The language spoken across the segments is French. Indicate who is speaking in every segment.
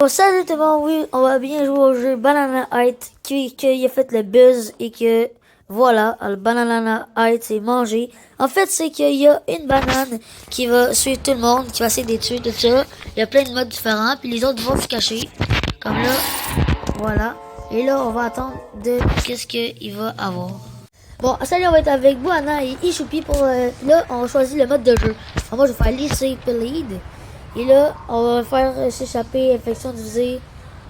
Speaker 1: Bon, salut tout le monde, oui, on va bien jouer au jeu Banana Height qui a fait le buzz et que voilà, le Banana Height c'est mangé. En fait, c'est qu'il y a une banane qui va suivre tout le monde, qui va essayer de les tuer, tout ça. Il y a plein de modes différents, puis les autres vont se cacher. Comme là, voilà. Et là, on va attendre de qu'est-ce qu'il va avoir. Bon, salut, on va être avec Buana et Ishupi pour... là, on va choisir le mode de jeu. Alors, moi, je vais faire lycée lead. Et là, on va faire s'échapper, infection divisée,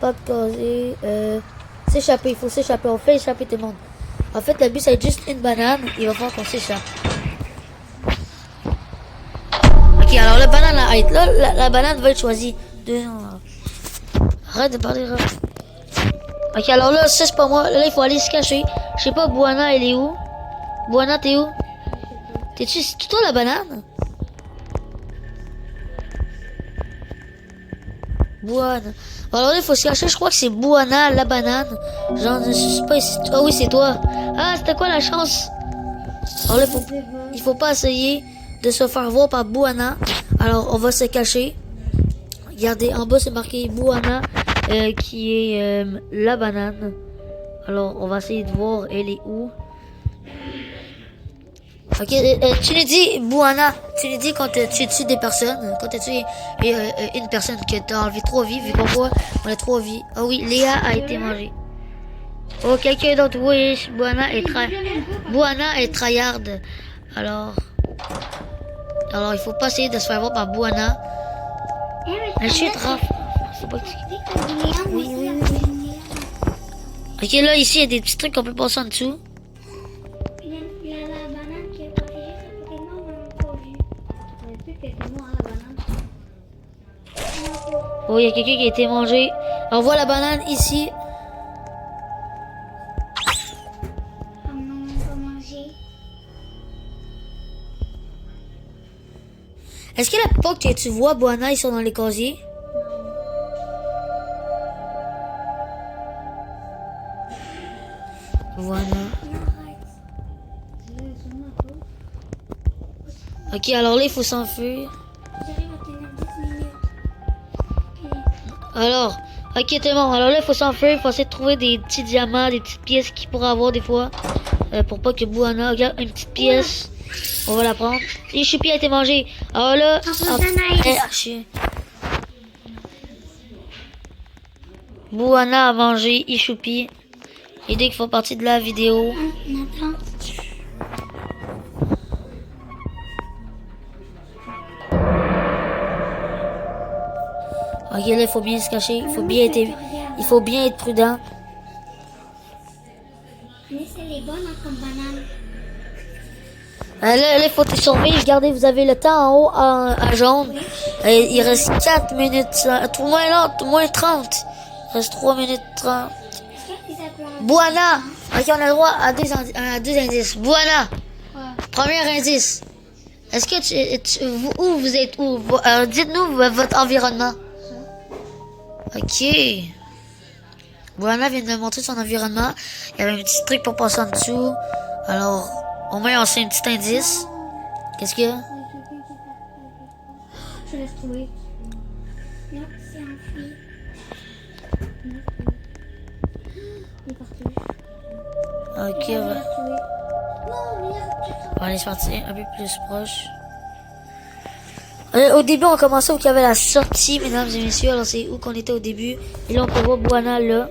Speaker 1: pas de causer, s'échapper, il faut s'échapper, on fait échapper tout le monde. En fait, le but, c'est juste une banane, il va falloir qu'on s'échappe. Ok, alors la banane à être là, la banane va être choisie. Arrête de parler, là. Ok, alors là, ça c'est pas moi, là, il faut aller se cacher. Je sais pas, Buana, elle est où? Buana, t'es où? T'es-tu, c'est toi la banane? Buana. Alors là, il faut se cacher, je crois que c'est Buana, la banane. Genre, je sais pas si... Ah oui, c'est toi. Ah, c'était quoi la chance? Alors là, il faut pas essayer de se faire voir par Buana. Alors, on va se cacher. Regardez, en bas, c'est marqué Buana, qui est la banane. Alors, on va essayer de voir, elle est où. Ok, tu nous dis, Buana, tu nous dis quand tu tues des personnes, quand tu tues une personne que t'as enlevé 3 vies, vu qu'on voit, on a 3 vies. Ah oui, Léa a été mangée. Oh, quelqu'un d'autre, oui, Buana est tryhard. Alors, il faut pas essayer de se faire voir par Buana. Mais je suis Raph. C'est pas qui. Oui. Ok, là, ici, il y a des petits trucs qu'on peut passer en dessous. Oh, il y a quelqu'un qui a été mangé. On voit la banane ici. Est-ce que la plupart que tu vois, Buana, ils sont dans les casiers? Voilà. Ok, alors là, il faut s'enfuir. Alors, ok, tout le monde. Alors là, il faut s'enfuir. Il faut essayer de trouver des petits diamants, des petites pièces qu'il pourrait avoir des fois. Pour pas que Buana regarde une petite pièce. On va la prendre. Et Choupi a été mangé. Alors là... Buana a mangé Ishupi. Et dès qu'il faut partir de la vidéo. Ok, là, il faut bien se cacher. Il faut bien être prudent.
Speaker 2: Mais c'est les bonnes comme banane.
Speaker 1: Là, il faut te surveiller. Regardez, vous avez le temps en haut en jaune. Il reste 4 minutes. Moins 30. Il reste 3 minutes 30. Buana. Ok, on a le droit à deux indices. Buana. Premier indice. Est-ce que vous êtes où? Dites-nous votre environnement. Ok. Buana vient de me montrer son environnement. Il y avait un petit truc pour passer en dessous. Alors, au moins on sait un petit indice. Qu'est-ce qu'il y a?
Speaker 2: Je laisse trouver. Non, c'est un fruit. Il est parti.
Speaker 1: Ok,
Speaker 2: Non,
Speaker 1: on va aller sortir un peu plus proche. Au début, on commençait où il y avait la sortie, mesdames et messieurs. Alors, c'est où qu'on était au début. Et là, on peut voir Buana là.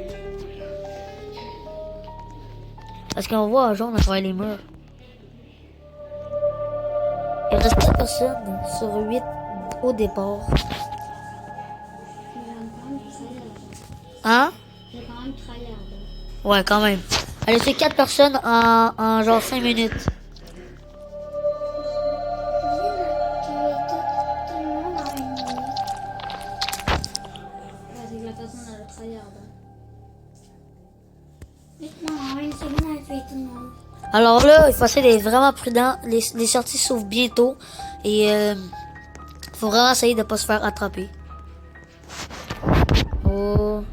Speaker 1: Parce qu'on voit en jaune à travers les murs. Il reste 4 personnes sur 8 au départ. Hein?
Speaker 2: J'ai quand même tryhard.
Speaker 1: Ouais, quand même. Elle fait 4 personnes en genre 5 minutes. Alors là, il faut essayer d'être vraiment prudent. Les sorties s'ouvrent bientôt. Et faut vraiment essayer de ne pas se faire attraper. Oh.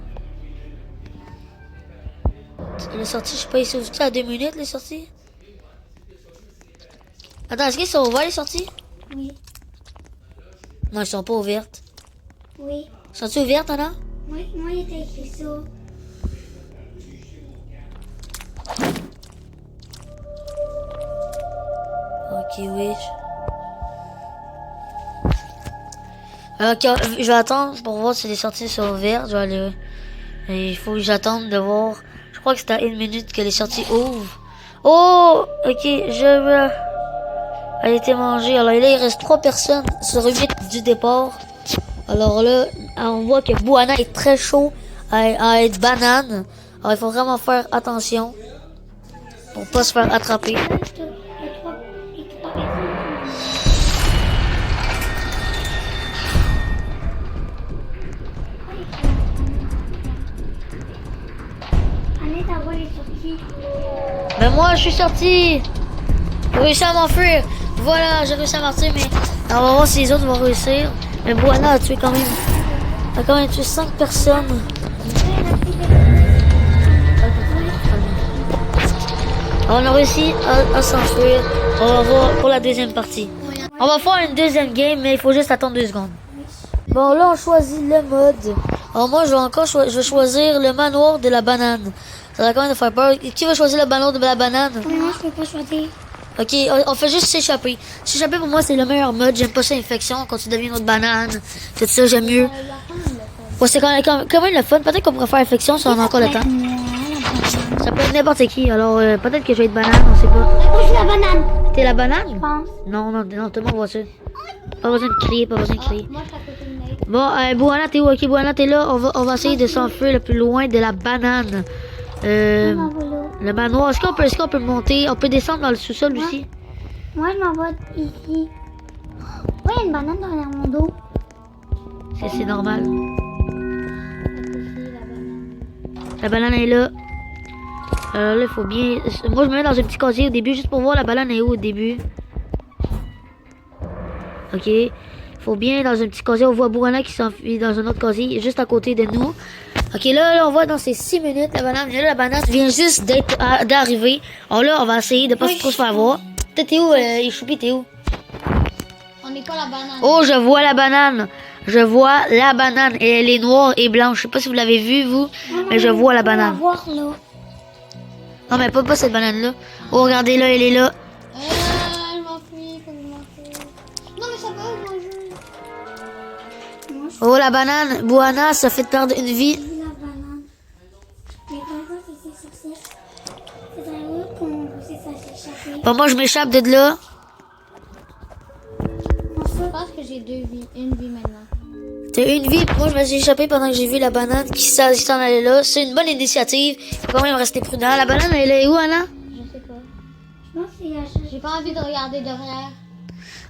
Speaker 1: Les sorties, je sais pas, ils s'ouvrent à 2 minutes, les sorties? Attends, est-ce qu'ils sont ouverts, les sorties?
Speaker 2: Oui.
Speaker 1: Non, ils sont pas ouvertes.
Speaker 2: Oui.
Speaker 1: Sont-ils ouvertes, Anna?
Speaker 2: Moi, il était écrit ça.
Speaker 1: Ok, oui. Ok, je vais attendre pour voir si les sorties sont ouvertes. Je vais aller. Et il faut que j'attende de voir. Je crois que c'est à 1 minute que les sorties ouvrent. Oh, ok, je vais. Elle a été mangée. Alors là, il reste 3 personnes sur 8 du départ. Alors là, on voit que Bouana est très chaud à être banane. Alors il faut vraiment faire attention pour pas se faire attraper.
Speaker 2: Là, les trois personnes. Annette, ta voix est sortie.
Speaker 1: Ben moi, je suis sorti. J'ai réussi à m'enfuir. Voilà, j'ai réussi à partir, mais on va voir si les autres vont réussir. Mais Bouana a tué quand même. A quand même tué 5 personnes. On a réussi à s'enfuir. On va voir pour la deuxième partie. On va faire une deuxième game, mais il faut juste attendre 2 secondes. Bon, là, on choisit le mode. Alors moi, je vais choisir le manoir de la banane. Ça va quand même faire peur. Qui veut choisir le manoir de la banane?
Speaker 2: Moi, je peux pas choisir.
Speaker 1: Ok, on fait juste s'échapper. S'échapper pour moi c'est le meilleur mode. J'aime pas ça infection quand tu deviens une autre banane. Tout ça j'aime mieux. Ouais, c'est quand même le fun. Peut-être qu'on pourrait faire infection si on a encore le temps. Ça peut être n'importe qui. Alors peut-être que je vais être banane, on sait pas.
Speaker 2: Moi, je suis la banane.
Speaker 1: T'es la banane?
Speaker 2: Je pense.
Speaker 1: Non, tout le monde voit ça. Pas besoin de crier, pas besoin de crier.
Speaker 2: Moi, je suis à côté de Nate.
Speaker 1: Bon, Bouana, t'es où? Ok, Bouana, t'es là. On va essayer de s'enfuir le plus loin de la banane.
Speaker 2: Je m'en vais là.
Speaker 1: Le manoir. Est-ce qu'on peut monter? On peut descendre dans le sous-sol aussi?
Speaker 2: Moi, je m'en vais ici. Ouais, il y a une banane derrière mon dos.
Speaker 1: C'est normal.
Speaker 2: Ici, la banane.
Speaker 1: La banane est là. Alors là, il faut bien... Moi, je me mets dans un petit casier au début, juste pour voir la banane est où au début. Ok. Il faut bien dans un petit casier. On voit Bouana qui s'enfuit dans un autre casier, juste à côté de nous. Ok, là, on voit dans ces 6 minutes, la banane vient juste d'arriver. Alors là, on va essayer de pas trop se faire voir. T'es où, Choupi, t'es où?
Speaker 2: On n'est pas la banane.
Speaker 1: Oh, je vois la banane. Je vois la banane. Et elle est noire et blanche. Je sais pas si vous l'avez vu, vous. Mais je vois la
Speaker 2: On va
Speaker 1: banane.
Speaker 2: voir là.
Speaker 1: Non, mais pas cette banane-là. Oh, regardez là, elle est là.
Speaker 2: Je m'enfuis, faut que je m'enfuis. Non, mais ça va, je m'enfuis. Moi, je
Speaker 1: Oh, la banane. Bouana, ça fait perdre une vie.
Speaker 2: suis la banane. Mais par exemple, c'est sur ça. C'est un autre qu'on sait ça s'échapper.
Speaker 1: Bon, moi, je m'échappe de là.
Speaker 2: Je pense que j'ai une vie maintenant.
Speaker 1: T'as une vie, puis moi, je me suis échappé pendant que j'ai vu la banane qui s'en allait là. C'est une bonne initiative. Faut quand même rester prudent. La banane, elle est où, Anna?
Speaker 2: Je sais pas. Je pense que j'ai pas envie de regarder derrière.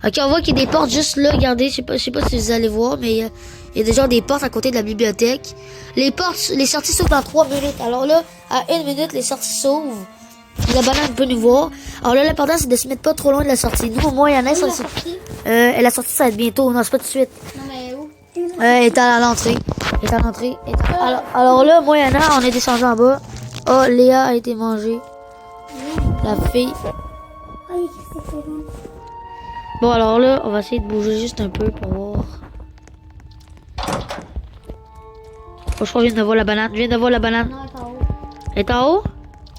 Speaker 1: Ok, on voit qu'il y a des portes juste là. Regardez, je sais pas si vous allez voir, mais il y a déjà des portes à côté de la bibliothèque. Les sorties s'ouvrent dans 3 minutes. Alors là, à 1 minute, les sorties s'ouvrent. La banane peut nous voir. Alors là, l'important, c'est de se mettre pas trop loin de la sortie. Nous, au moins, il y en a. La sortie, ça va être bientôt. Non, c'est pas tout de suite.
Speaker 2: Non, mais où?
Speaker 1: Elle est à l'entrée. Alors là, moi, il y en a. On est descendu en bas. Oh, Léa a été mangée. La fille.
Speaker 2: Oh, il est bon.
Speaker 1: Bon, alors là, on va essayer de bouger juste un peu pour voir. Oh, je crois que je viens de voir la banane. Je viens de voir la banane.
Speaker 2: Non, elle est en haut.
Speaker 1: Elle est en haut?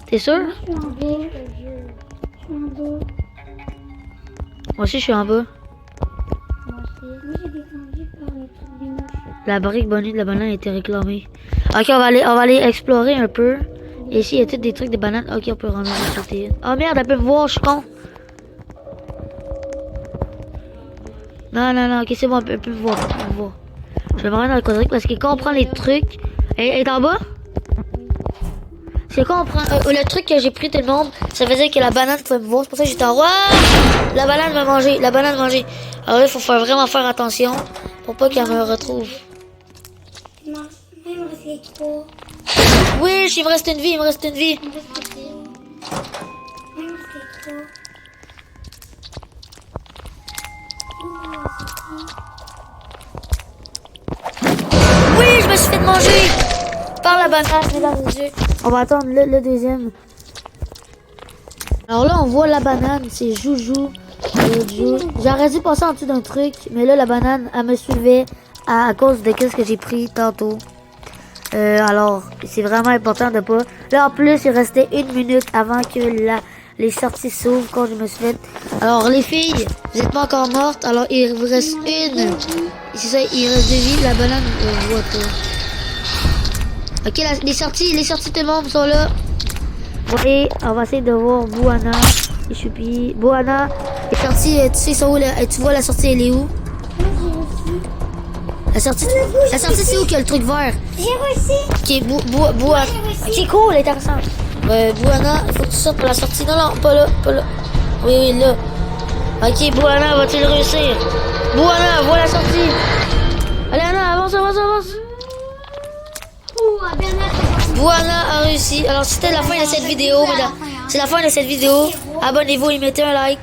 Speaker 1: T'es sûr?
Speaker 2: Je suis en bas. Je suis en bas.
Speaker 1: Moi aussi, je suis en bas.
Speaker 2: Moi aussi. Moi, j'ai descendu par le truc des mouches.
Speaker 1: La barrique bonnie de la banane a été réclamée. Ok, on va aller explorer un peu. Et ici, il y a tous des trucs de bananes. Ok, on peut rendre la protéine. Oh merde, elle peut me voir, je suis con. Non, ok, c'est bon, elle peut me voir. Je vais me rendre dans le quadrique parce que quand on prend les trucs... Elle est en bas? C'est quand on prend le truc que j'ai pris tout le monde, ça faisait que la banane pouvait me voir. C'est pour ça que j'étais en haut. La banane m'a mangé, Alors là, il faut vraiment faire attention pour pas qu'elle me retrouve.
Speaker 2: Non, il me restait 3.
Speaker 1: Oui, il me reste une vie.
Speaker 2: Il me reste ici. Il me restait 3.
Speaker 1: Oui, je me suis fait manger par la banane, mesdames et messieurs. On va attendre le deuxième. Alors là, on voit la banane, c'est Joujou. J'aurais dû passer en dessous d'un truc, mais là, la banane, elle me suivait à cause de ce que j'ai pris tantôt. Alors, c'est vraiment important de pas... Là, en plus, il restait 1 minute avant que les sorties s'ouvrent quand je me suis fait... Alors, les filles, vous êtes pas encore mortes. Alors, il vous reste une. C'est ça, il reste 2 vies. La banane, je vois pas. Ok, les sorties, tout le monde sont là. Oui, on va essayer de voir Bouana et Choupi. Bouana est sortie, tu sais, ils sont où là? Tu vois la sortie, elle est où? La sortie, c'est où qu'il y a le truc vert?
Speaker 2: J'ai réussi.
Speaker 1: Ok, Bouana. Ok, cool, intéressant. Bouana, il faut que tu sortes pour la sortie. Non, non, pas là. Oui, là. Ok, Bouana, va-t-il réussir? Bouana, vois la sortie. Allez, Anna, avance. Bouana a réussi. Alors, c'était la fin de cette vidéo, mesdames. C'est la fin de cette vidéo. Abonnez-vous et mettez un like.